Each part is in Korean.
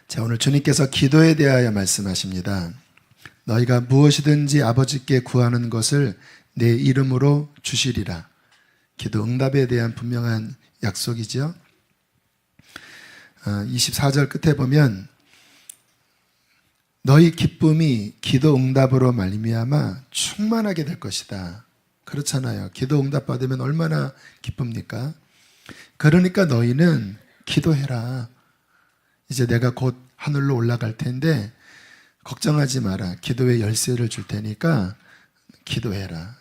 자, 오늘 주님께서 기도에 대하여 말씀하십니다. 너희가 무엇이든지 아버지께 구하는 것을 내 이름으로 주시리라. 기도 응답에 대한 분명한 약속이죠. 24절 끝에 보면 너희 기쁨이 기도 응답으로 말미암아 충만하게 될 것이다. 그렇잖아요. 기도 응답 받으면 얼마나 기쁩니까? 그러니까 너희는 기도해라. 이제 내가 곧 하늘로 올라갈 텐데 걱정하지 마라. 기도의 열쇠를 줄 테니까 기도해라.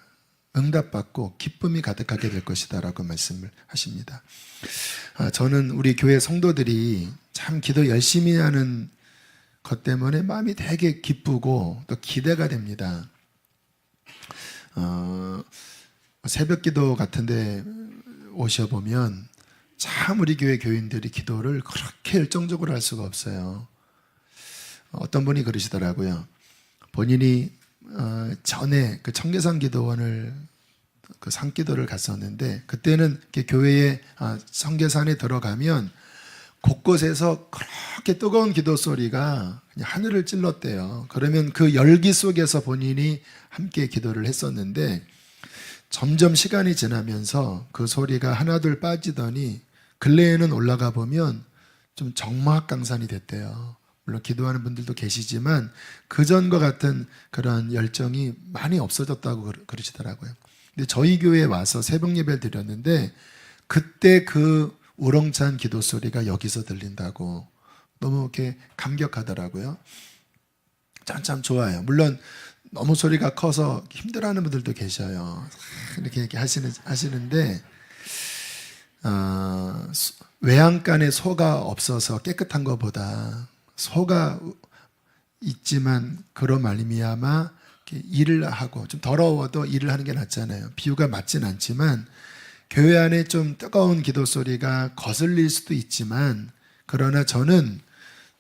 응답받고 기쁨이 가득하게 될 것이다 라고 말씀을 하십니다. 저는 우리 교회 성도들이 참 기도 열심히 하는 것 때문에 마음이 되게 기쁘고 또 기대가 됩니다. 새벽 기도 같은데 오셔보면 참 우리 교회 교인들이 기도를 그렇게 열정적으로 할 수가 없어요. 어떤 분이 그러시더라고요. 본인이 전에 그 청계산 기도원을 그 산기도를 갔었는데 그때는 교회에 청계산에 들어가면 곳곳에서 그렇게 뜨거운 기도 소리가 그냥 하늘을 찔렀대요. 그러면 그 열기 속에서 본인이 함께 기도를 했었는데 점점 시간이 지나면서 그 소리가 하나둘 빠지더니 근래에는 올라가 보면 좀 적막강산이 됐대요. 물론 기도하는 분들도 계시지만 그전과 같은 그런 열정이 많이 없어졌다고 그러시더라고요. 근데 저희 교회에 와서 새벽 예배를 드렸는데 그때 그 우렁찬 기도 소리가 여기서 들린다고 너무 이렇게 감격하더라고요. 참 좋아요. 물론 너무 소리가 커서 힘들어하는 분들도 계셔요. 이렇게 하시는데 외양간에 소가 없어서 깨끗한 것보다 소가 있지만 그로 말미암아 일을 하고 좀 더러워도 일을 하는 게 낫잖아요. 비유가 맞진 않지만 교회 안에 좀 뜨거운 기도 소리가 거슬릴 수도 있지만 그러나 저는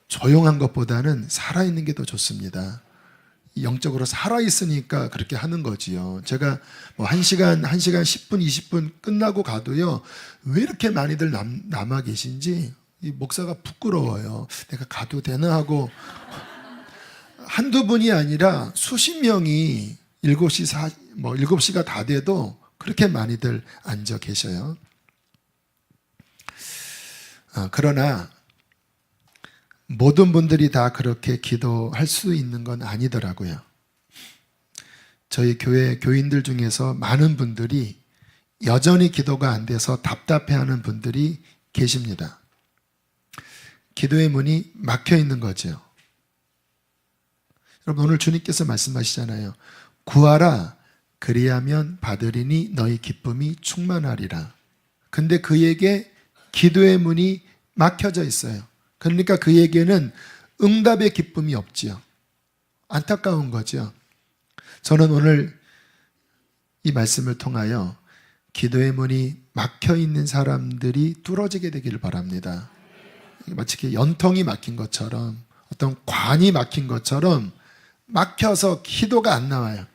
조용한 것보다는 살아있는 게 더 좋습니다. 영적으로 살아있으니까 그렇게 하는 거지요. 제가 뭐 1시간 10분, 20분 끝나고 가도요. 왜 이렇게 많이들 남아 계신지 이 목사가 부끄러워요. 내가 가도 되나 하고 한두 분이 아니라 수십 명이 7시가 다 돼도 그렇게 많이들 앉아 계셔요. 그러나 모든 분들이 다 그렇게 기도할 수 있는 건 아니더라고요. 저희 교회 교인들 중에서 많은 분들이 여전히 기도가 안 돼서 답답해하는 분들이 계십니다. 기도의 문이 막혀 있는 거죠. 여러분 오늘 주님께서 말씀하시잖아요. 구하라 그리하면 받으리니 너희 기쁨이 충만하리라. 근데 그에게 기도의 문이 막혀져 있어요. 그러니까 그에게는 응답의 기쁨이 없지요. 안타까운 거죠. 저는 오늘 이 말씀을 통하여 기도의 문이 막혀 있는 사람들이 뚫어지게 되기를 바랍니다. 마치 연통이 막힌 것처럼 어떤 관이 막힌 것처럼 막혀서 기도가 안 나와요.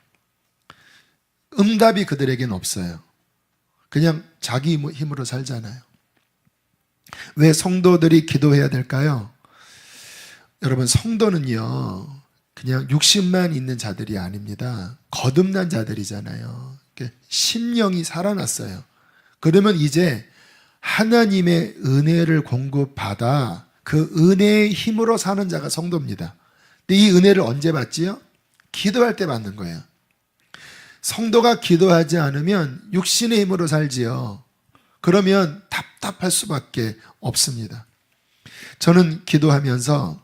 응답이 그들에게는 없어요. 그냥 자기 힘으로 살잖아요. 왜 성도들이 기도해야 될까요? 여러분 성도는요 그냥 육신만 있는 자들이 아닙니다. 거듭난 자들이잖아요. 심령이 살아났어요. 그러면 이제 하나님의 은혜를 공급받아 그 은혜의 힘으로 사는 자가 성도입니다. 근데 이 은혜를 언제 받지요? 기도할 때 받는 거예요. 성도가 기도하지 않으면 육신의 힘으로 살지요. 그러면 답답할 수밖에 없습니다. 저는 기도하면서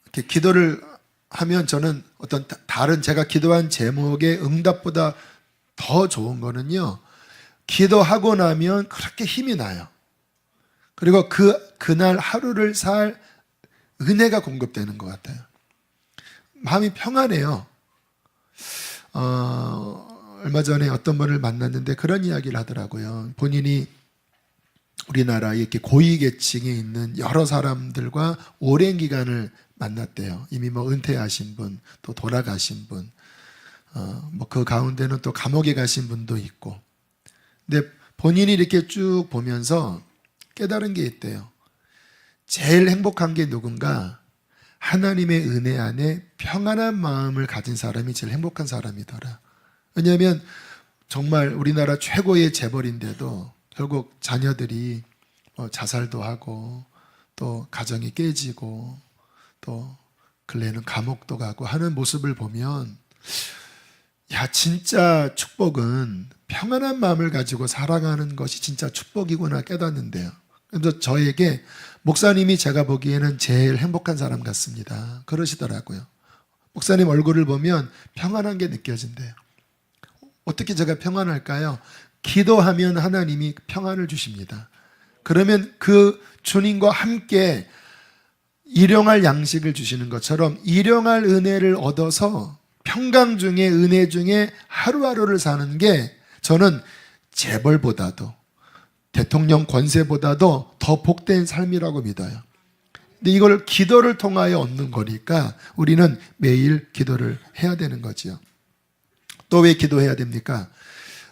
이렇게 기도를 하면 저는 어떤 다른 제가 기도한 제목의 응답보다 더 좋은 거는요. 기도하고 나면 그렇게 힘이 나요. 그리고 그날 하루를 살 은혜가 공급되는 것 같아요. 마음이 평안해요. 얼마 전에 어떤 분을 만났는데 그런 이야기를 하더라고요. 본인이 우리나라에 이렇게 고위계층에 있는 여러 사람들과 오랜 기간을 만났대요. 이미 뭐 은퇴하신 분, 또 돌아가신 분, 뭐 그 가운데는 또 감옥에 가신 분도 있고. 근데 본인이 이렇게 쭉 보면서 깨달은 게 있대요. 제일 행복한 게 누군가? 하나님의 은혜 안에 평안한 마음을 가진 사람이 제일 행복한 사람이더라. 왜냐하면 정말 우리나라 최고의 재벌인데도 결국 자녀들이 자살도 하고 또 가정이 깨지고 또 근래에는 감옥도 가고 하는 모습을 보면 야, 진짜 축복은 평안한 마음을 가지고 살아가는 것이 진짜 축복이구나 깨닫는데요. 그래서 저에게 목사님이 제가 보기에는 제일 행복한 사람 같습니다. 그러시더라고요. 목사님 얼굴을 보면 평안한 게 느껴진대요. 어떻게 제가 평안할까요? 기도하면 하나님이 평안을 주십니다. 그러면 그 주님과 함께 일용할 양식을 주시는 것처럼 일용할 은혜를 얻어서 평강 중에 은혜 중에 하루하루를 사는 게 저는 재벌보다도 대통령 권세보다도 더 복된 삶이라고 믿어요. 근데 이걸 기도를 통하여 얻는 거니까 우리는 매일 기도를 해야 되는 거죠. 또 왜 기도해야 됩니까?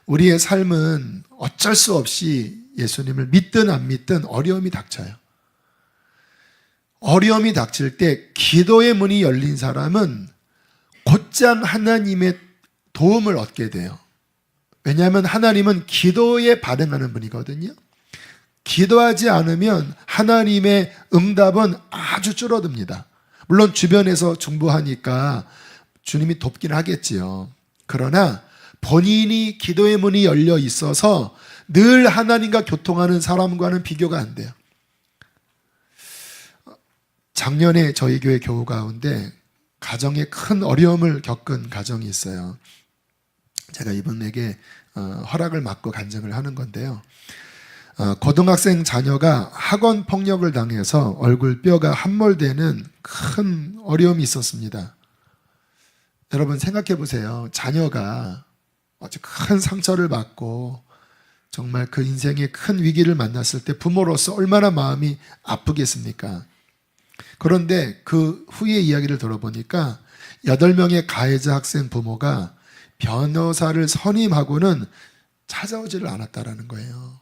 우리의 삶은 어쩔 수 없이 예수님을 믿든 안 믿든 어려움이 닥쳐요. 어려움이 닥칠 때 기도의 문이 열린 사람은 곧장 하나님의 도움을 얻게 돼요. 왜냐하면 하나님은 기도에 반응하는 분이거든요. 기도하지 않으면 하나님의 응답은 아주 줄어듭니다. 물론 주변에서 중보하니까 주님이 돕긴 하겠지요. 그러나 본인이 기도의 문이 열려 있어서 늘 하나님과 교통하는 사람과는 비교가 안 돼요. 작년에 저희 교회 교우 가운데 가정에 큰 어려움을 겪은 가정이 있어요. 제가 이분에게 허락을 받고 간증을 하는 건데요. 고등학생 자녀가 학원 폭력을 당해서 얼굴 뼈가 함몰되는 큰 어려움이 있었습니다. 여러분 생각해 보세요. 자녀가 아주 큰 상처를 받고 정말 그 인생의 큰 위기를 만났을 때 부모로서 얼마나 마음이 아프겠습니까? 그런데 그 후의 이야기를 들어보니까 8명의 가해자 학생 부모가 변호사를 선임하고는 찾아오지를 않았다라는 거예요.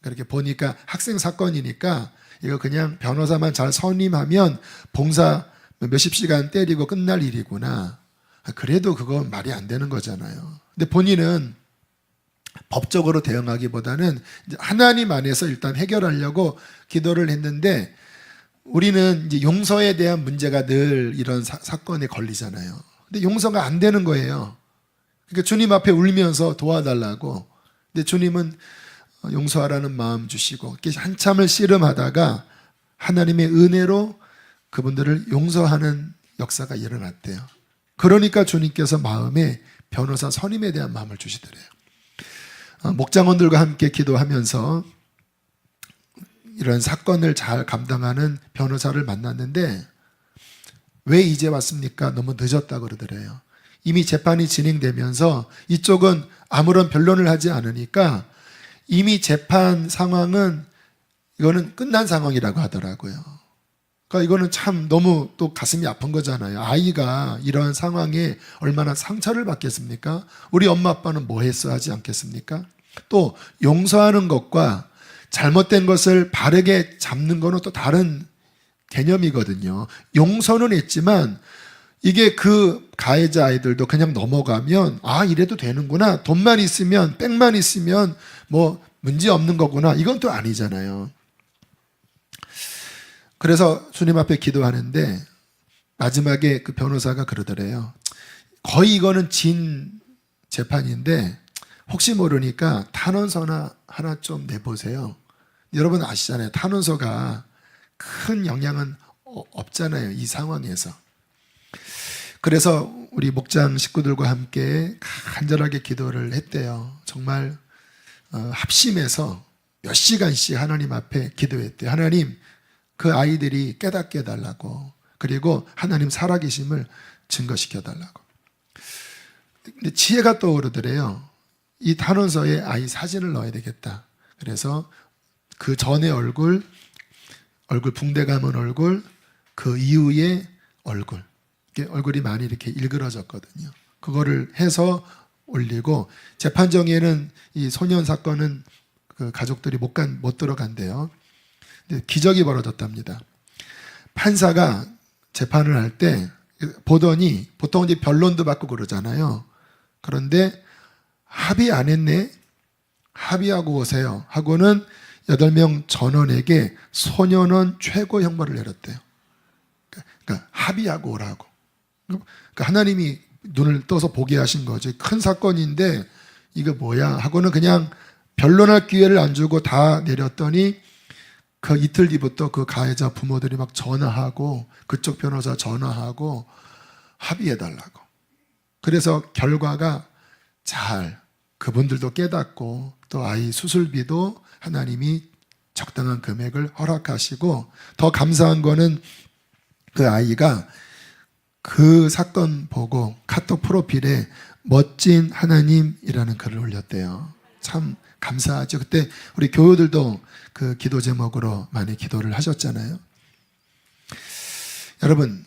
그렇게 보니까 학생 사건이니까 이거 그냥 변호사만 잘 선임하면 봉사 몇십 시간 때리고 끝날 일이구나. 그래도 그건 말이 안 되는 거잖아요. 근데 본인은 법적으로 대응하기보다는 하나님 안에서 일단 해결하려고 기도를 했는데 우리는 이제 용서에 대한 문제가 늘 이런 사건에 걸리잖아요. 근데 용서가 안 되는 거예요. 그러니까 주님 앞에 울면서 도와달라고. 근데 주님은 용서하라는 마음 주시고 한참을 씨름하다가 하나님의 은혜로 그분들을 용서하는 역사가 일어났대요. 그러니까 주님께서 마음에 변호사 선임에 대한 마음을 주시더래요. 목장원들과 함께 기도하면서 이런 사건을 잘 감당하는 변호사를 만났는데 왜 이제 왔습니까? 너무 늦었다고 그러더래요. 이미 재판이 진행되면서 이쪽은 아무런 변론을 하지 않으니까 이미 재판 상황은 이거는 끝난 상황이라고 하더라고요. 그러니까 이거는 참 너무 또 가슴이 아픈 거잖아요. 아이가 이러한 상황에 얼마나 상처를 받겠습니까? 우리 엄마 아빠는 뭐 했어 하지 않겠습니까? 또 용서하는 것과 잘못된 것을 바르게 잡는 거는 또 다른 개념이거든요. 용서는 했지만 이게 그 가해자 아이들도 그냥 넘어가면 아 이래도 되는구나. 돈만 있으면 백만 있으면 뭐 문제 없는 거구나. 이건 또 아니잖아요. 그래서 주님 앞에 기도하는데 마지막에 그 변호사가 그러더래요. 거의 이거는 진 재판인데 혹시 모르니까 탄원서나 하나 좀 내보세요. 여러분 아시잖아요. 탄원서가 큰 영향은 없잖아요. 이 상황에서. 그래서 우리 목장 식구들과 함께 간절하게 기도를 했대요. 정말 합심해서 몇 시간씩 하나님 앞에 기도했대요. 하나님 그 아이들이 깨닫게 해달라고. 그리고 하나님 살아계심을 증거시켜달라고. 근데 지혜가 떠오르더래요. 이 탄원서에 아이 사진을 넣어야 되겠다. 그래서 그 전의 얼굴 붕대 감은 얼굴, 그 이후의 얼굴. 얼굴이 많이 이렇게 일그러졌거든요. 그거를 해서 올리고 재판정에는 이 소년 사건은 그 가족들이 못 들어간대요. 근데 기적이 벌어졌답니다. 판사가 재판을 할 때 보더니 보통 이제 변론도 받고 그러잖아요. 그런데 합의 안 했네? 합의하고 오세요. 하고는 8명 전원에게 소년원 최고 형벌을 내렸대요. 그러니까 합의하고 오라고. 그러니까 하나님이 눈을 떠서 보게 하신 거지. 큰 사건인데 이거 뭐야? 하고는 그냥 변론할 기회를 안 주고 다 내렸더니 그 이틀 뒤부터 그 가해자 부모들이 막 전화하고 그쪽 변호사 전화하고 합의해달라고. 그래서 결과가 잘 그분들도 깨닫고 또 아이 수술비도 하나님이 적당한 금액을 허락하시고 더 감사한 거는 그 아이가 그 사건 보고 카톡 프로필에 멋진 하나님이라는 글을 올렸대요. 참 감사하죠. 그때 우리 교우들도 그 기도 제목으로 많이 기도를 하셨잖아요. 여러분,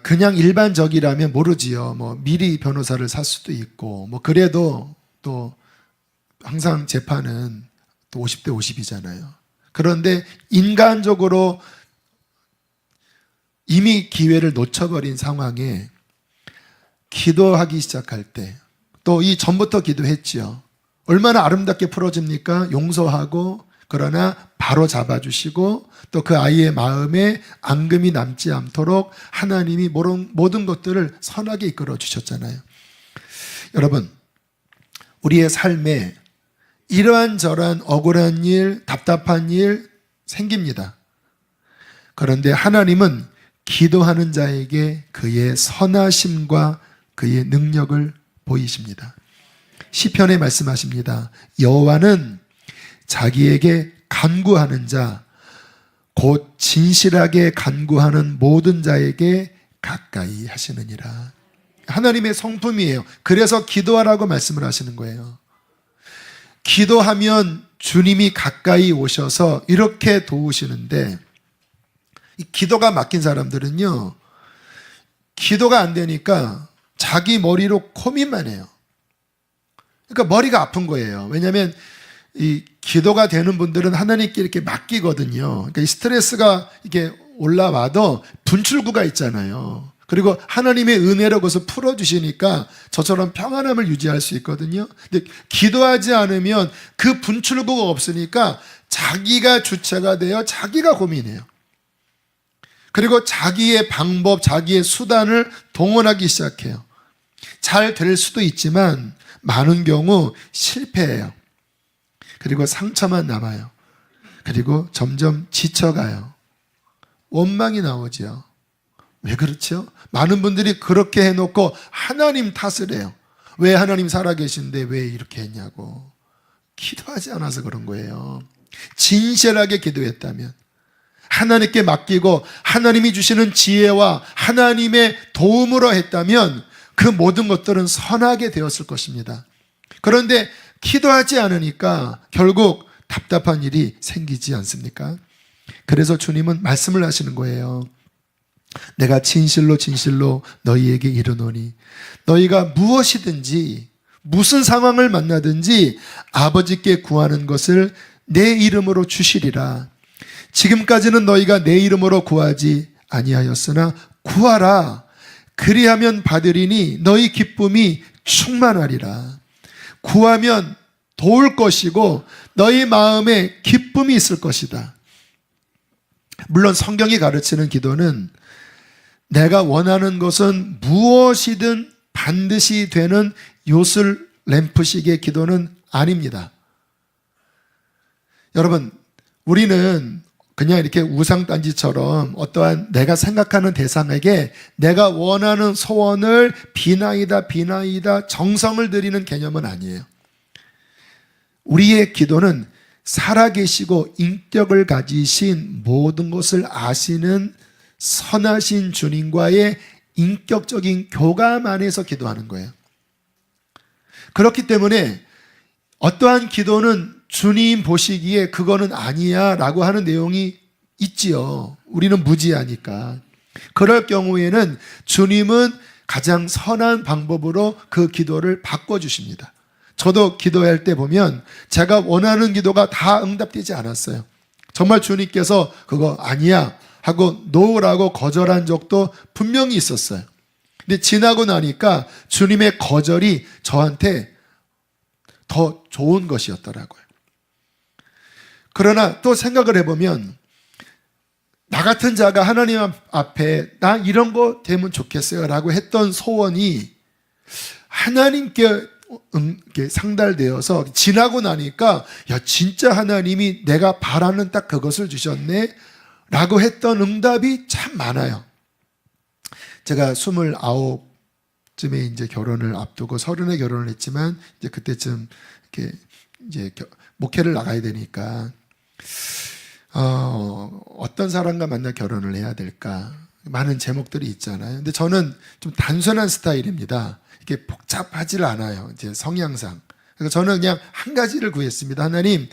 그냥 일반적이라면 모르지요. 뭐 미리 변호사를 살 수도 있고, 뭐 그래도 또 항상 재판은 또 50대 50이잖아요. 그런데 인간적으로 이미 기회를 놓쳐버린 상황에 기도하기 시작할 때, 또 이 전부터 기도했지요. 얼마나 아름답게 풀어집니까? 용서하고, 그러나 바로 잡아주시고 또 그 아이의 마음에 앙금이 남지 않도록 하나님이 모든 것들을 선하게 이끌어 주셨잖아요. 여러분, 우리의 삶에 이러한 저러한 억울한 일, 답답한 일 생깁니다. 그런데 하나님은 기도하는 자에게 그의 선하심과 그의 능력을 보이십니다. 시편에 말씀하십니다. 여호와는 자기에게 간구하는 자, 곧 진실하게 간구하는 모든 자에게 가까이 하시느니라. 하나님의 성품이에요. 그래서 기도하라고 말씀을 하시는 거예요. 기도하면 주님이 가까이 오셔서 이렇게 도우시는데, 이 기도가 막힌 사람들은요, 기도가 안 되니까 자기 머리로 고민만 해요. 그러니까 머리가 아픈 거예요. 왜냐하면 이 기도가 되는 분들은 하나님께 이렇게 맡기거든요. 그러니까 이 스트레스가 이게 올라와도 분출구가 있잖아요. 그리고 하나님의 은혜로 그것을 풀어주시니까 저처럼 평안함을 유지할 수 있거든요. 근데 기도하지 않으면 그 분출구가 없으니까 자기가 주체가 되어 자기가 고민해요. 그리고 자기의 방법, 자기의 수단을 동원하기 시작해요. 잘 될 수도 있지만 많은 경우 실패해요. 그리고 상처만 남아요. 그리고 점점 지쳐가요. 원망이 나오죠. 왜 그렇죠? 많은 분들이 그렇게 해놓고 하나님 탓을 해요. 왜 하나님 살아계신데 왜 이렇게 했냐고. 기도하지 않아서 그런 거예요. 진실하게 기도했다면, 하나님께 맡기고 하나님이 주시는 지혜와 하나님의 도움으로 했다면 그 모든 것들은 선하게 되었을 것입니다. 그런데 기도하지 않으니까 결국 답답한 일이 생기지 않습니까? 그래서 주님은 말씀을 하시는 거예요. 내가 진실로 진실로 너희에게 이르노니 너희가 무엇이든지 무슨 상황을 만나든지 아버지께 구하는 것을 내 이름으로 주시리라. 지금까지는 너희가 내 이름으로 구하지 아니하였으나 구하라. 그리하면 받으리니 너희 기쁨이 충만하리라. 구하면 도울 것이고 너희 마음에 기쁨이 있을 것이다. 물론 성경이 가르치는 기도는 내가 원하는 것은 무엇이든 반드시 되는 요술 램프식의 기도는 아닙니다. 여러분, 우리는 그냥 이렇게 우상단지처럼 어떠한 내가 생각하는 대상에게 내가 원하는 소원을 비나이다 정성을 들이는 개념은 아니에요. 우리의 기도는 살아계시고 인격을 가지신 모든 것을 아시는 선하신 주님과의 인격적인 교감 안에서 기도하는 거예요. 그렇기 때문에 어떠한 기도는 주님 보시기에 그거는 아니야 라고 하는 내용이 있지요. 우리는 무지하니까. 그럴 경우에는 주님은 가장 선한 방법으로 그 기도를 바꿔주십니다. 저도 기도할 때 보면 제가 원하는 기도가 다 응답되지 않았어요. 정말 주님께서 그거 아니야 하고 놓으라고 거절한 적도 분명히 있었어요. 근데 지나고 나니까 주님의 거절이 저한테 더 좋은 것이었더라고요. 그러나 또 생각을 해보면 나 같은 자가 하나님 앞에 나 이런 거 되면 좋겠어요 라고 했던 소원이 하나님께 상달되어서 지나고 나니까 야 진짜 하나님이 내가 바라는 딱 그것을 주셨네 라고 했던 응답이 참 많아요. 제가 29쯤에 이제 결혼을 앞두고 30에 결혼을 했지만 이제 그때쯤 이렇게 이제 목회를 나가야 되니까 어떤 사람과 만나 결혼을 해야 될까 많은 제목들이 있잖아요. 근데 저는 좀 단순한 스타일입니다. 이게 복잡하지를 않아요. 제 성향상. 그래서 저는 그냥 한 가지를 구했습니다. 하나님,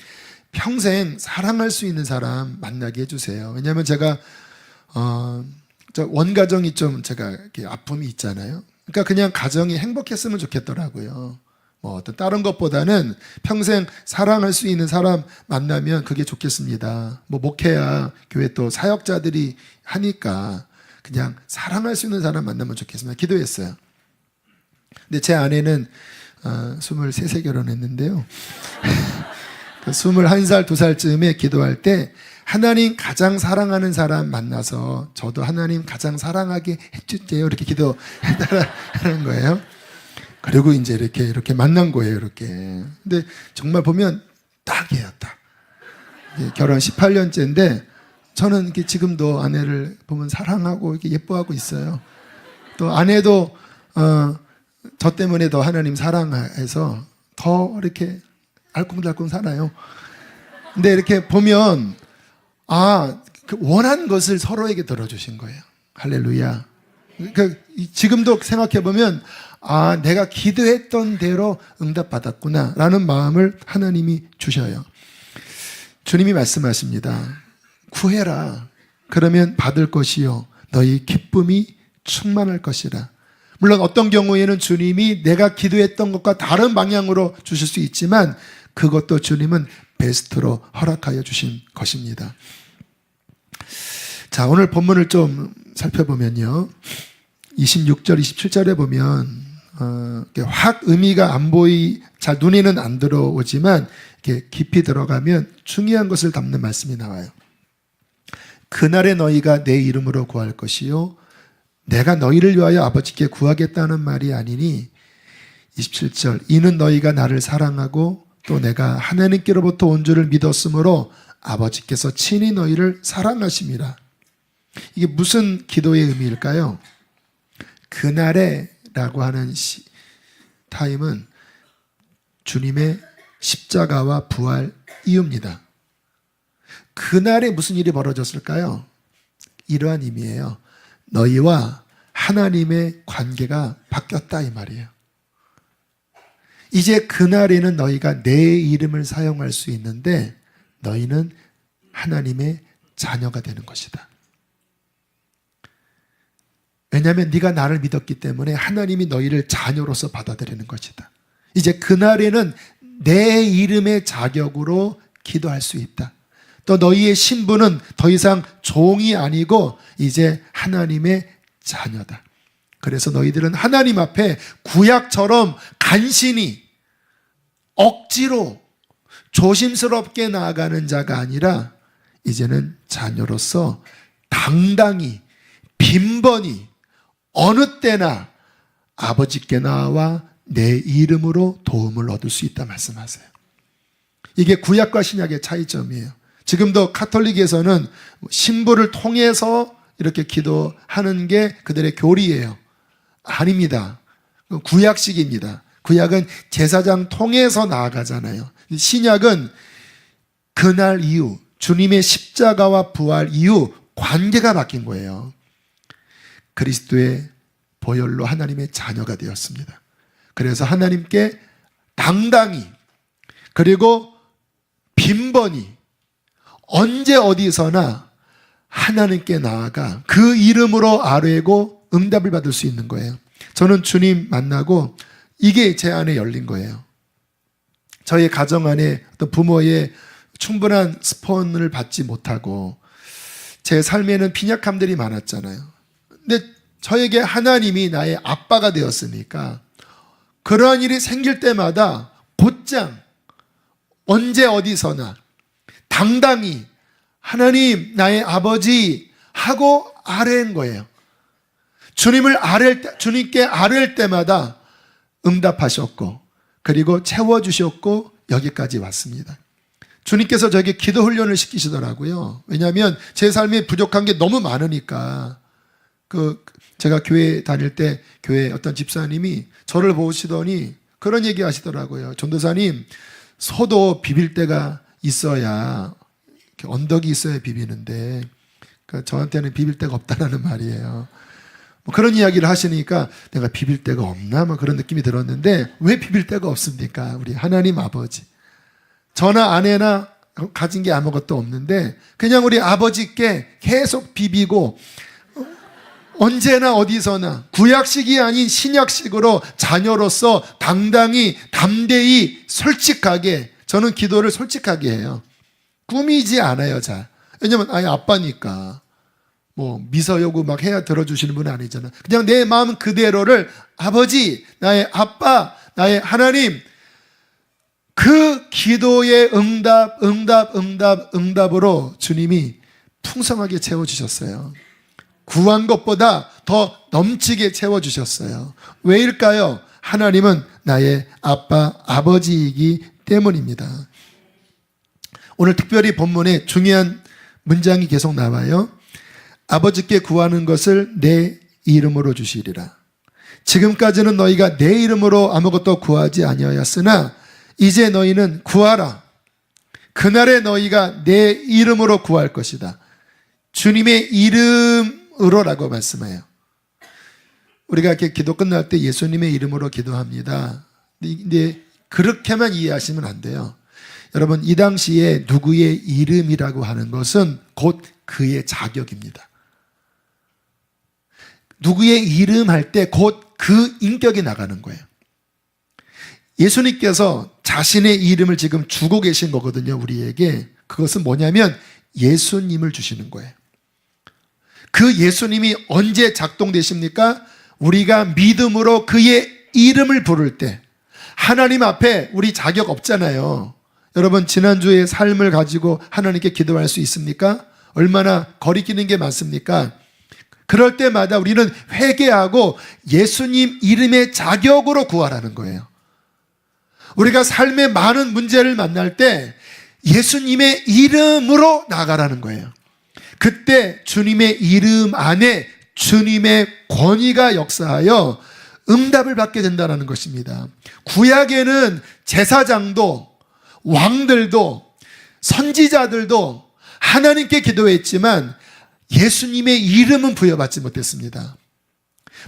평생 사랑할 수 있는 사람 만나게 해주세요. 왜냐하면 제가 저 원가정이 좀 제가 이렇게 아픔이 있잖아요. 그러니까 그냥 가정이 행복했으면 좋겠더라고요. 뭐 어떤 다른 것보다는 평생 사랑할 수 있는 사람 만나면 그게 좋겠습니다. 뭐 목회야 교회 또 사역자들이 하니까 그냥 사랑할 수 있는 사람 만나면 좋겠습니다. 기도했어요. 근데 제 아내는 23세 결혼했는데요. 21살, 2살쯤에 기도할 때 하나님 가장 사랑하는 사람 만나서 저도 하나님 가장 사랑하게 해주세요. 이렇게 기도하는 거예요. 그리고 이제 이렇게 만난 거예요. 이렇게. 근데 정말 보면 딱이에요. 딱. 결혼 18년째인데 저는 이렇게 지금도 아내를 보면 사랑하고 이렇게 예뻐하고 있어요. 또 아내도 저 때문에 더 하나님 사랑해서 더 이렇게 알콩달콩 살아요. 근데 이렇게 보면 그 원한 것을 서로에게 들어주신 거예요. 할렐루야. 그러니까 지금도 생각해 보면 내가 기도했던 대로 응답받았구나 라는 마음을 하나님이 주셔요. 주님이 말씀하십니다. 구해라. 그러면 받을 것이요 너희 기쁨이 충만할 것이라. 물론 어떤 경우에는 주님이 내가 기도했던 것과 다른 방향으로 주실 수 있지만 그것도 주님은 베스트로 허락하여 주신 것입니다. 자, 오늘 본문을 좀 살펴보면요. 26절, 27절에 보면 확 의미가 안 잘 눈에는 안 들어오지만 이렇게 깊이 들어가면 중요한 것을 담는 말씀이 나와요. 그날에 너희가 내 이름으로 구할 것이요 내가 너희를 위하여 아버지께 구하겠다는 말이 아니니 27절 이는 너희가 나를 사랑하고 또 내가 하나님께로부터 온 줄을 믿었으므로 아버지께서 친히 너희를 사랑하심이라. 이게 무슨 기도의 의미일까요? 그날에 라고 하는 타임은 주님의 십자가와 부활 이유입니다. 그날에 무슨 일이 벌어졌을까요? 이러한 의미예요. 너희와 하나님의 관계가 바뀌었다 이 말이에요. 이제 그날에는 너희가 내 이름을 사용할 수 있는데 너희는 하나님의 자녀가 되는 것이다. 왜냐하면 네가 나를 믿었기 때문에 하나님이 너희를 자녀로서 받아들이는 것이다. 이제 그날에는 내 이름의 자격으로 기도할 수 있다. 또 너희의 신분은 더 이상 종이 아니고 이제 하나님의 자녀다. 그래서 너희들은 하나님 앞에 구약처럼 간신히 억지로 조심스럽게 나아가는 자가 아니라 이제는 자녀로서 당당히 빈번히 어느 때나 아버지께 나와 내 이름으로 도움을 얻을 수 있다 말씀하세요. 이게 구약과 신약의 차이점이에요. 지금도 카톨릭에서는 신부를 통해서 이렇게 기도하는 게 그들의 교리예요. 아닙니다. 구약식입니다. 구약은 제사장 통해서 나아가잖아요. 신약은 그날 이후 주님의 십자가와 부활 이후 관계가 바뀐 거예요. 그리스도의 보혈로 하나님의 자녀가 되었습니다. 그래서 하나님께 당당히 그리고 빈번히 언제 어디서나 하나님께 나아가 그 이름으로 아뢰고 응답을 받을 수 있는 거예요. 저는 주님 만나고 이게 제 안에 열린 거예요. 저의 가정 안에 어떤 부모의 충분한 스폰을 받지 못하고 제 삶에는 빈약함들이 많았잖아요. 근데 저에게 하나님이 나의 아빠가 되었으니까 그러한 일이 생길 때마다 곧장 언제 어디서나 당당히 하나님 나의 아버지 하고 아뢰는 거예요. 주님께 아뢰을 때마다 응답하셨고 그리고 채워주셨고 여기까지 왔습니다. 주님께서 저에게 기도 훈련을 시키시더라고요. 왜냐하면 제 삶에 부족한 게 너무 많으니까. 제가 교회 다닐 때 교회 어떤 집사님이 저를 보시더니 그런 얘기 하시더라고요. 전도사님, 소도 비빌 때가 있어야, 언덕이 있어야 비비는데 저한테는 비빌 데가 없다라는 말이에요. 뭐 그런 이야기를 하시니까 내가 비빌 데가 없나? 뭐 그런 느낌이 들었는데 왜 비빌 데가 없습니까? 우리 하나님 아버지. 저나 아내나 가진 게 아무것도 없는데 그냥 우리 아버지께 계속 비비고 언제나 어디서나 구약식이 아닌 신약식으로 자녀로서 당당히 담대히 솔직하게 저는 기도를 솔직하게 해요. 꾸미지 않아요. 잘. 왜냐면 아예 아빠니까 뭐 미서 요구 막 해야 들어주시는 분은 아니잖아. 그냥 내 마음 그대로를 아버지, 나의 아빠, 나의 하나님, 그 기도의 응답으로 주님이 풍성하게 채워주셨어요. 구한 것보다 더 넘치게 채워주셨어요. 왜일까요? 하나님은 나의 아빠, 아버지이기 때문입니다. 오늘 특별히 본문에 중요한 문장이 계속 나와요. 아버지께 구하는 것을 내 이름으로 주시리라. 지금까지는 너희가 내 이름으로 아무것도 구하지 아니하였으나 이제 너희는 구하라. 그날에 너희가 내 이름으로 구할 것이다. 주님의 이름으로라고 말씀해요. 우리가 이렇게 기도 끝날 때 예수님의 이름으로 기도합니다. 근데 그렇게만 이해하시면 안 돼요. 여러분, 이 당시에 누구의 이름이라고 하는 것은 곧 그의 자격입니다. 누구의 이름 할 때 곧 그 인격이 나가는 거예요. 예수님께서 자신의 이름을 지금 주고 계신 거거든요, 우리에게. 그것은 뭐냐면 예수님을 주시는 거예요. 그 예수님이 언제 작동되십니까? 우리가 믿음으로 그의 이름을 부를 때. 하나님 앞에 우리 자격 없잖아요. 여러분, 지난주의 삶을 가지고 하나님께 기도할 수 있습니까? 얼마나 거리끼는 게 많습니까? 그럴 때마다 우리는 회개하고 예수님 이름의 자격으로 구하라는 거예요. 우리가 삶의 많은 문제를 만날 때 예수님의 이름으로 나가라는 거예요. 그때 주님의 이름 안에 주님의 권위가 역사하여 응답을 받게 된다는 것입니다. 구약에는 제사장도 왕들도 선지자들도 하나님께 기도했지만 예수님의 이름은 부여받지 못했습니다.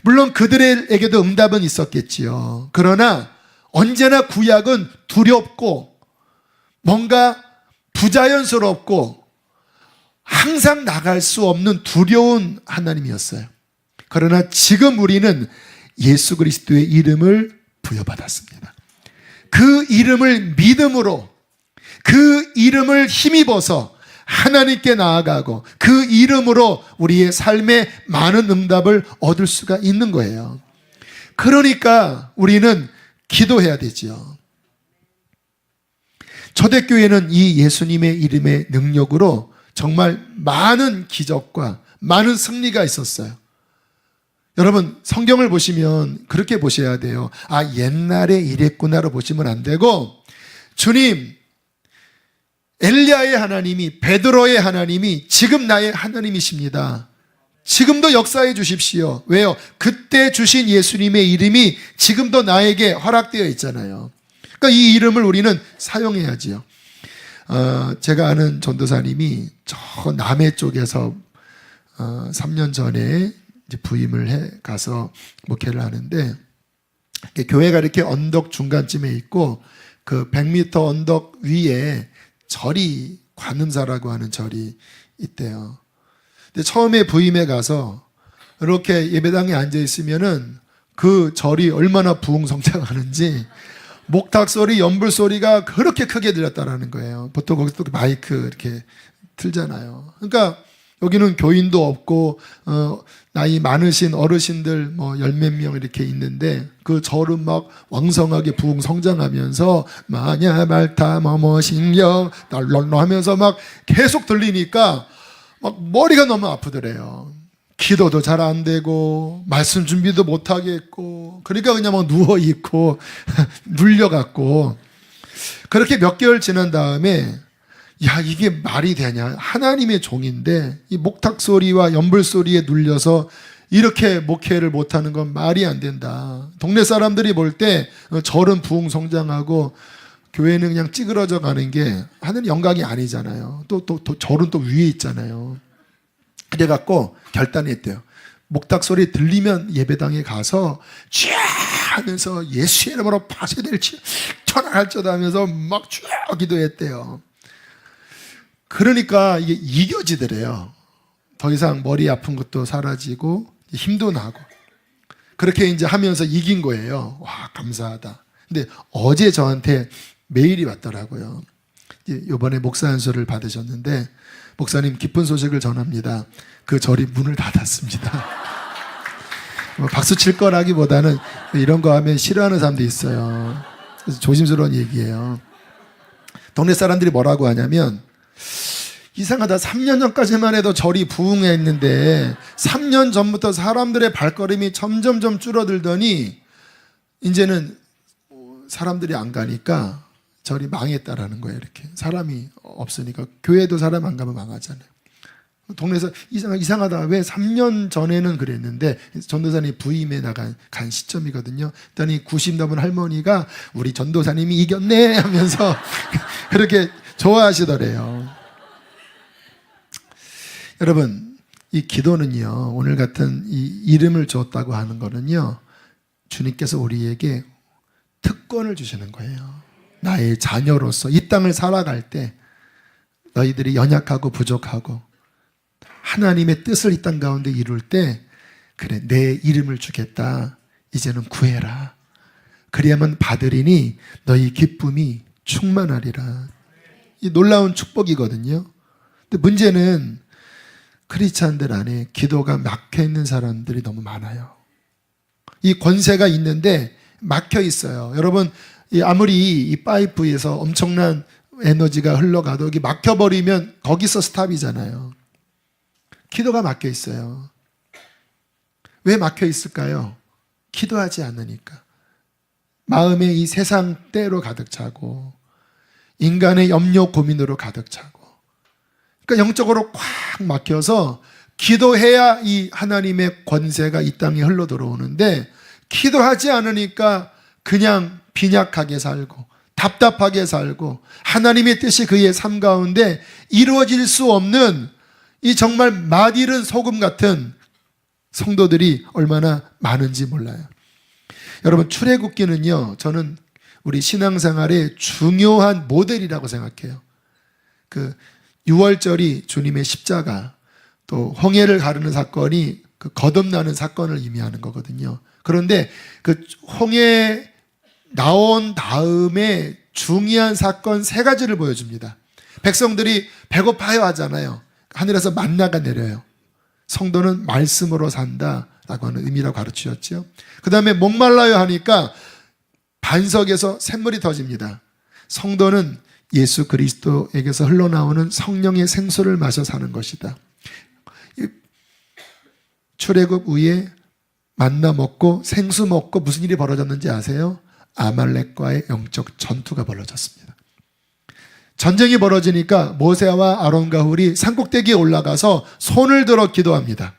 물론 그들에게도 응답은 있었겠지요. 그러나 언제나 구약은 두렵고 뭔가 부자연스럽고 항상 나갈 수 없는 두려운 하나님이었어요. 그러나 지금 우리는 예수 그리스도의 이름을 부여받았습니다. 그 이름을 믿음으로, 그 이름을 힘입어서 하나님께 나아가고 그 이름으로 우리의 삶에 많은 응답을 얻을 수가 있는 거예요. 그러니까 우리는 기도해야 되지요. 초대교회는 이 예수님의 이름의 능력으로 정말 많은 기적과 많은 승리가 있었어요. 여러분, 성경을 보시면 그렇게 보셔야 돼요. 아, 옛날에 이랬구나로 보시면 안 되고, 주님, 엘리야의 하나님이, 베드로의 하나님이 지금 나의 하나님이십니다. 지금도 역사해 주십시오. 왜요? 그때 주신 예수님의 이름이 지금도 나에게 허락되어 있잖아요. 그러니까 이 이름을 우리는 사용해야지요. 제가 아는 전도사님이 저 남해 쪽에서 3년 전에 이제 부임을 해 가서 목회를 하는데, 교회가 이렇게 언덕 중간쯤에 있고 그 100m 언덕 위에 절이, 관음사라고 하는 절이 있대요. 근데 처음에 부임해 가서 이렇게 예배당에 앉아 있으면은 그 절이 얼마나 부흥성장하는지 목탁 소리, 연불 소리가 그렇게 크게 들렸다라는 거예요. 보통 거기서 또 마이크 이렇게 틀잖아요. 그러니까 여기는 교인도 없고 나이 많으신 어르신들 뭐 열 몇 명 이렇게 있는데 그 절은 막 왕성하게 부흥 성장하면서 마냐 말타 뭐뭐 신경 날런로 하면서 막 계속 들리니까 막 머리가 너무 아프더래요. 기도도 잘 안 되고 말씀 준비도 못 하겠고 그러니까 그냥 막 누워 있고 눌려갖고 그렇게 몇 개월 지난 다음에 야, 이게 말이 되냐? 하나님의 종인데 이 목탁 소리와 연불 소리에 눌려서 이렇게 목회를 못하는 건 말이 안 된다. 동네 사람들이 볼 때 절은 부흥 성장하고 교회는 그냥 찌그러져 가는 게 하는 영광이 아니잖아요. 또 절은 또 위에 있잖아요. 그래갖고 결단했대요. 목탁 소리 들리면 예배당에 가서 쥐 하면서 예수의 이름으로 파쇄될지 천할지어다 하면서 막 쥐 기도했대요. 그러니까 이게 이겨지더래요. 더 이상 머리 아픈 것도 사라지고 힘도 나고 그렇게 이제 하면서 이긴 거예요. 와, 감사하다. 근데 어제 저한테 메일이 왔더라고요. 이번에 목사 안수를 받으셨는데 목사님 기쁜 소식을 전합니다. 그 절이 문을 닫았습니다. 박수 칠 거라기보다는 이런 거 하면 싫어하는 사람도 있어요. 그래서 조심스러운 얘기예요. 동네 사람들이 뭐라고 하냐면 이상하다. 3년 전까지만 해도 절이 부흥했는데 3년 전부터 사람들의 발걸음이 점점점 줄어들더니 이제는 사람들이 안 가니까 절이 망했다라는 거예요. 이렇게 사람이 없으니까. 교회도 사람 안 가면 망하잖아요. 동네에서 이상하다. 왜 3년 전에는 그랬는데 전도사님이 부임에 간 시점이거든요. 그랬더니 90 넘은 할머니가 우리 전도사님이 이겼네 하면서 그렇게 좋아하시더래요. 여러분, 이 기도는요, 오늘 같은 이 이름을 줬다고 하는 거는요, 주님께서 우리에게 특권을 주시는 거예요. 나의 자녀로서 이 땅을 살아갈 때 너희들이 연약하고 부족하고 하나님의 뜻을 이 땅 가운데 이룰 때 그래, 내 이름을 주겠다. 이제는 구해라. 그래야만 받으리니 너희 기쁨이 충만하리라. 이 놀라운 축복이거든요. 근데 문제는 크리스찬들 안에 기도가 막혀 있는 사람들이 너무 많아요. 이 권세가 있는데 막혀 있어요. 여러분, 아무리 이 파이프에서 엄청난 에너지가 흘러가도 여기 막혀버리면 거기서 스탑이잖아요. 기도가 막혀 있어요. 왜 막혀 있을까요? 기도하지 않으니까. 마음에 이 세상 때로 가득 차고 인간의 염려 고민으로 가득 차고 그러니까 영적으로 꽉 막혀서 기도해야 이 하나님의 권세가 이 땅에 흘러 들어오는데 기도하지 않으니까 그냥 빈약하게 살고 답답하게 살고 하나님의 뜻이 그의 삶 가운데 이루어질 수 없는 이 정말 맛이른 소금 같은 성도들이 얼마나 많은지 몰라요. 여러분, 출애굽기는요, 저는 우리 신앙생활의 중요한 모델이라고 생각해요. 그 6월절이 주님의 십자가, 또 홍해를 가르는 사건이 그 거듭나는 사건을 의미하는 거거든요. 그런데 그 홍해 나온 다음에 중요한 사건 3가지를 보여줍니다. 백성들이 배고파요 하잖아요. 하늘에서 만나가 내려요. 성도는 말씀으로 산다라고 하는 의미라고 가르치셨죠. 그 다음에 목말라요 하니까 반석에서 샘물이 터집니다. 성도는 예수 그리스도에게서 흘러나오는 성령의 생수를 마셔 사는 것이다. 출애굽 후에 만나 먹고 생수 먹고 무슨 일이 벌어졌는지 아세요? 아말렉과의 영적 전투가 벌어졌습니다. 전쟁이 벌어지니까 모세와 아론과 훌이 산꼭대기에 올라가서 손을 들어 기도합니다.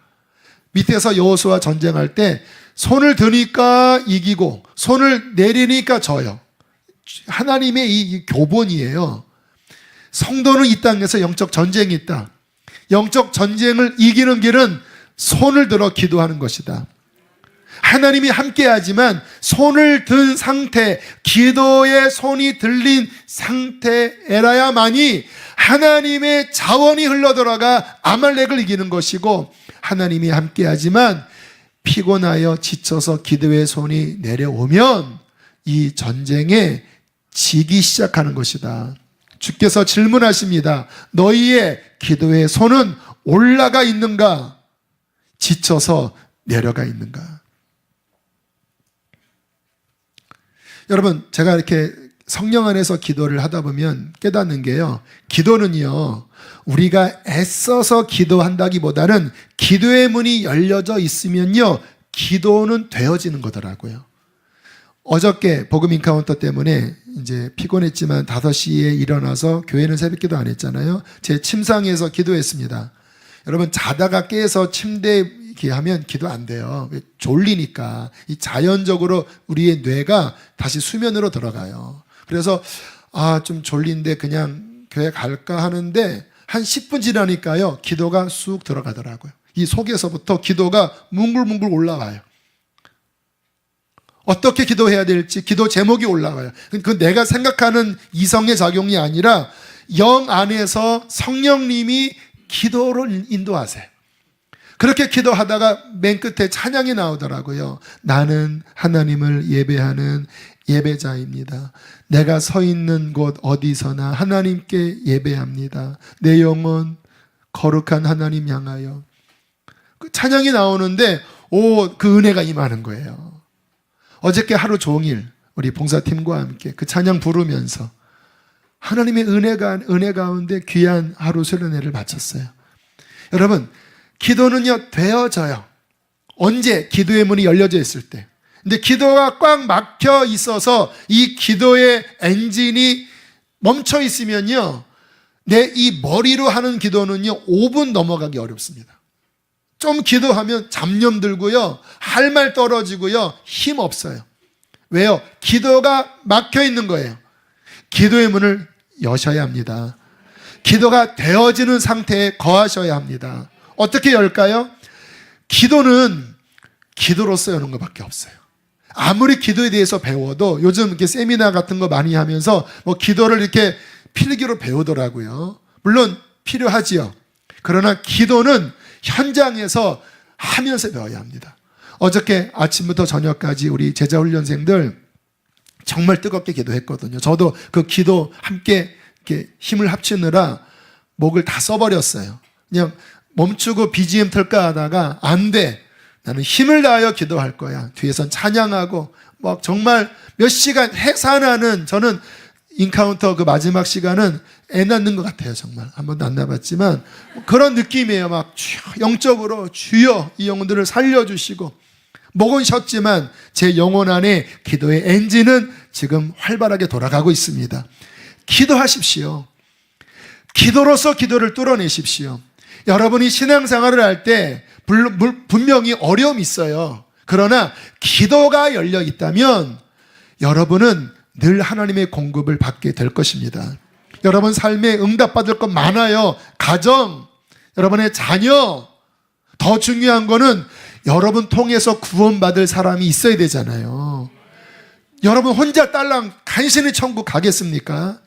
밑에서 여호수아 전쟁할 때 손을 드니까 이기고 손을 내리니까 져요. 하나님의 이 교본이에요. 성도는 이 땅에서 영적 전쟁이 있다. 영적 전쟁을 이기는 길은 손을 들어 기도하는 것이다. 하나님이 함께하지만 손을 든 상태, 기도의 손이 들린 상태에라야만이 하나님의 자원이 흘러들어가 아말렉을 이기는 것이고, 하나님이 함께하지만 피곤하여 지쳐서 기도의 손이 내려오면 이 전쟁에 지기 시작하는 것이다. 주께서 질문하십니다. 너희의 기도의 손은 올라가 있는가? 지쳐서 내려가 있는가? 여러분, 제가 이렇게 성령 안에서 기도를 하다 보면 깨닫는 게요, 기도는요, 우리가 애써서 기도한다기보다는 기도의 문이 열려져 있으면요, 기도는 되어지는 거더라고요. 어저께 복음 인카운터 때문에 이제 피곤했지만 5시에 일어나서 교회는 새벽 기도 안 했잖아요. 제 침상에서 기도했습니다. 여러분, 자다가 깨서 침대에 이렇게 하면 기도 안 돼요. 졸리니까. 이 자연적으로 우리의 뇌가 다시 수면으로 들어가요. 그래서 좀 졸린데 그냥 교회 갈까 하는데 한 10분 지나니까요, 기도가 쑥 들어가더라고요. 이 속에서부터 기도가 뭉글뭉글 올라와요. 어떻게 기도해야 될지 기도 제목이 올라와요. 그 내가 생각하는 이성의 작용이 아니라 영 안에서 성령님이 기도를 인도하세요. 그렇게 기도하다가 맨 끝에 찬양이 나오더라고요. 나는 하나님을 예배하는 예배자입니다. 내가 서 있는 곳 어디서나 하나님께 예배합니다. 내 영혼 거룩한 하나님 향하여. 그 찬양이 나오는데 그 은혜가 임하는 거예요. 어저께 하루 종일 우리 봉사팀과 함께 그 찬양 부르면서 하나님의 은혜 가운데 귀한 하루 수련회를 마쳤어요. 여러분, 기도는요, 되어져요. 언제? 기도의 문이 열려져 있을 때. 근데 기도가 꽉 막혀 있어서 이 기도의 엔진이 멈춰 있으면요, 내 이 머리로 하는 기도는요, 5분 넘어가기 어렵습니다. 좀 기도하면 잡념 들고요, 할 말 떨어지고요, 힘 없어요. 왜요? 기도가 막혀 있는 거예요. 기도의 문을 여셔야 합니다. 기도가 되어지는 상태에 거하셔야 합니다. 어떻게 열까요? 기도는 기도로서 여는 것밖에 없어요. 아무리 기도에 대해서 배워도 요즘 이렇게 세미나 같은 거 많이 하면서 기도를 이렇게 필기로 배우더라고요. 물론 필요하지요. 그러나 기도는 현장에서 하면서 배워야 합니다. 어저께 아침부터 저녁까지 우리 제자훈련생들 정말 뜨겁게 기도했거든요. 저도 그 기도 함께 이렇게 힘을 합치느라 목을 다 써버렸어요. 그냥 멈추고 BGM 틀까 하다가 안 돼. 나는 힘을 다하여 기도할 거야. 뒤에선 찬양하고 정말 몇 시간 해산하는, 저는 인카운터 그 마지막 시간은 애 낳는 것 같아요. 정말 한 번도 안 낳아봤지만 그런 느낌이에요. 막 영적으로 주여 이 영혼들을 살려주시고, 목은 쉬었지만 제 영혼 안에 기도의 엔진은 지금 활발하게 돌아가고 있습니다. 기도하십시오. 기도로서 기도를 뚫어내십시오. 여러분이 신앙생활을 할 때 분명히 어려움이 있어요. 그러나 기도가 열려 있다면 여러분은 늘 하나님의 공급을 받게 될 것입니다. 여러분 삶에 응답받을 것 많아요. 가정, 여러분의 자녀, 더 중요한 거는 여러분 통해서 구원받을 사람이 있어야 되잖아요. 여러분 혼자 딸랑 간신히 천국 가겠습니까?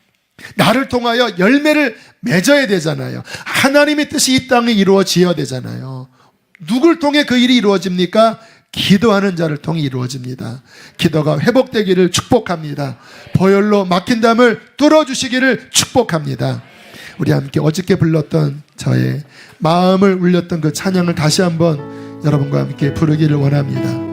나를 통하여 열매를 맺어야 되잖아요. 하나님의 뜻이 이 땅에 이루어져야 되잖아요. 누굴 통해 그 일이 이루어집니까? 기도하는 자를 통해 이루어집니다. 기도가 회복되기를 축복합니다. 보혈로 막힌 담을 뚫어주시기를 축복합니다. 우리 함께 어저께 불렀던 저의 마음을 울렸던 그 찬양을 다시 한번 여러분과 함께 부르기를 원합니다.